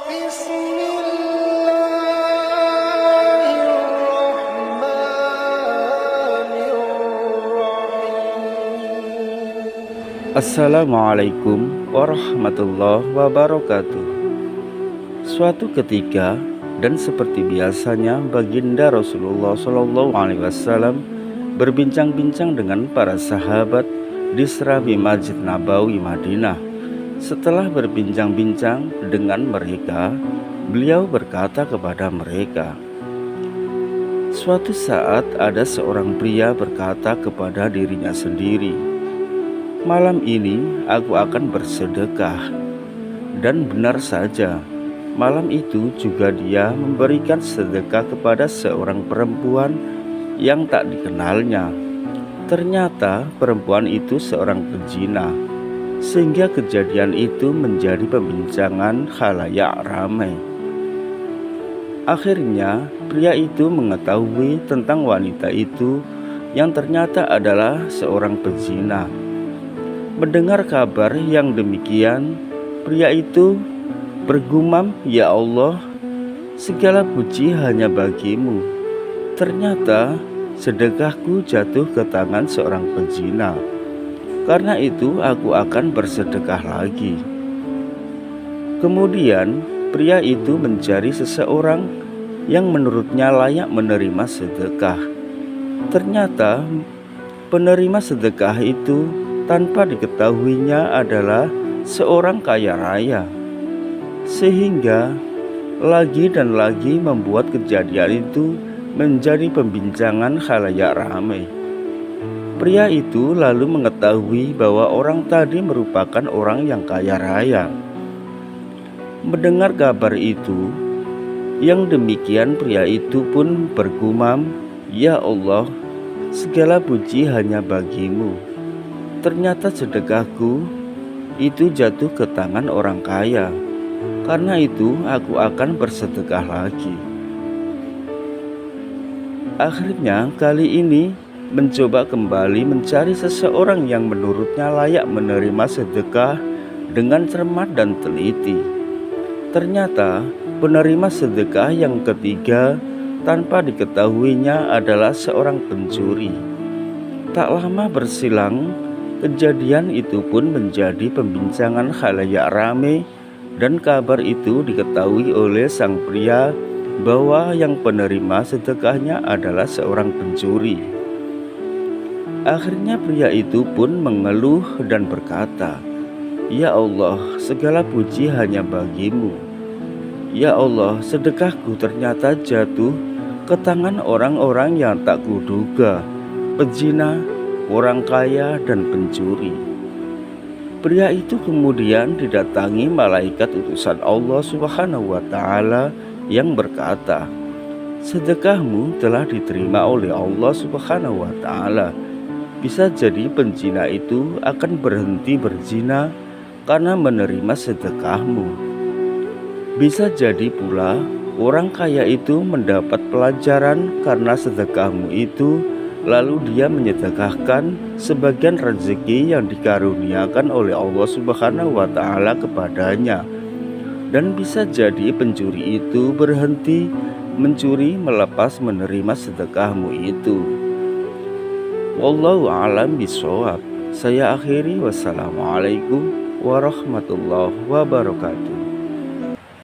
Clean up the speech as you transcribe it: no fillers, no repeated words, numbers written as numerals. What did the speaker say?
Bismillahirrahmanirrahim. Assalamualaikum warahmatullahi wabarakatuh. Suatu ketika dan seperti biasanya baginda Rasulullah SAW berbincang-bincang dengan para sahabat di serabi Masjid Nabawi Madinah. Setelah berbincang-bincang dengan mereka, beliau berkata kepada mereka, suatu saat ada seorang pria berkata kepada dirinya sendiri, malam ini aku akan bersedekah. Dan benar saja, malam itu juga dia memberikan sedekah kepada seorang perempuan yang tak dikenalnya. Ternyata perempuan itu seorang pezina, sehingga kejadian itu menjadi pembincangan khalayak ramai. Akhirnya pria itu mengetahui tentang wanita itu yang ternyata adalah seorang pezina. Mendengar kabar yang demikian, pria itu bergumam, ya Allah, segala puji hanya bagimu. Ternyata sedekahku jatuh ke tangan seorang pezina. Karena itu aku akan bersedekah lagi. Kemudian pria itu mencari seseorang yang menurutnya layak menerima sedekah. Ternyata penerima sedekah itu tanpa diketahuinya adalah seorang kaya raya, sehingga lagi dan lagi membuat kejadian itu menjadi pembincangan khalayak ramai. Pria itu lalu mengetahui bahwa orang tadi merupakan orang yang kaya raya. Mendengar kabar itu, yang demikian pria itu pun bergumam, ya Allah, segala puji hanya bagimu. Ternyata sedekahku itu jatuh ke tangan orang kaya. Karena itu aku akan bersedekah lagi. Akhirnya kali ini mencoba kembali mencari seseorang yang menurutnya layak menerima sedekah dengan cermat dan teliti. Ternyata penerima sedekah yang ketiga tanpa diketahuinya adalah seorang pencuri. Tak lama bersilang, kejadian itu pun menjadi pembincangan khalayak ramai, dan kabar itu diketahui oleh sang pria bahwa yang penerima sedekahnya adalah seorang pencuri. Akhirnya pria itu pun mengeluh dan berkata, ya Allah, segala puji hanya bagimu. Ya Allah, sedekahku ternyata jatuh ke tangan orang-orang yang tak kuduga, pezina, orang kaya, dan pencuri. Pria itu kemudian didatangi malaikat utusan Allah Subhanahu wa Ta'ala yang berkata, sedekahmu telah diterima oleh Allah Subhanahu wa Ta'ala. Bisa jadi penzina itu akan berhenti berzina karena menerima sedekahmu. Bisa jadi pula orang kaya itu mendapat pelajaran karena sedekahmu itu, lalu dia menyedekahkan sebagian rezeki yang dikaruniakan oleh Allah Subhanahu wa Ta'ala kepadanya. Dan bisa jadi pencuri itu berhenti mencuri melepas menerima sedekahmu itu. Wallahu a'lam bishawab. Saya akhiri, wassalamualaikum warahmatullahi wabarakatuh.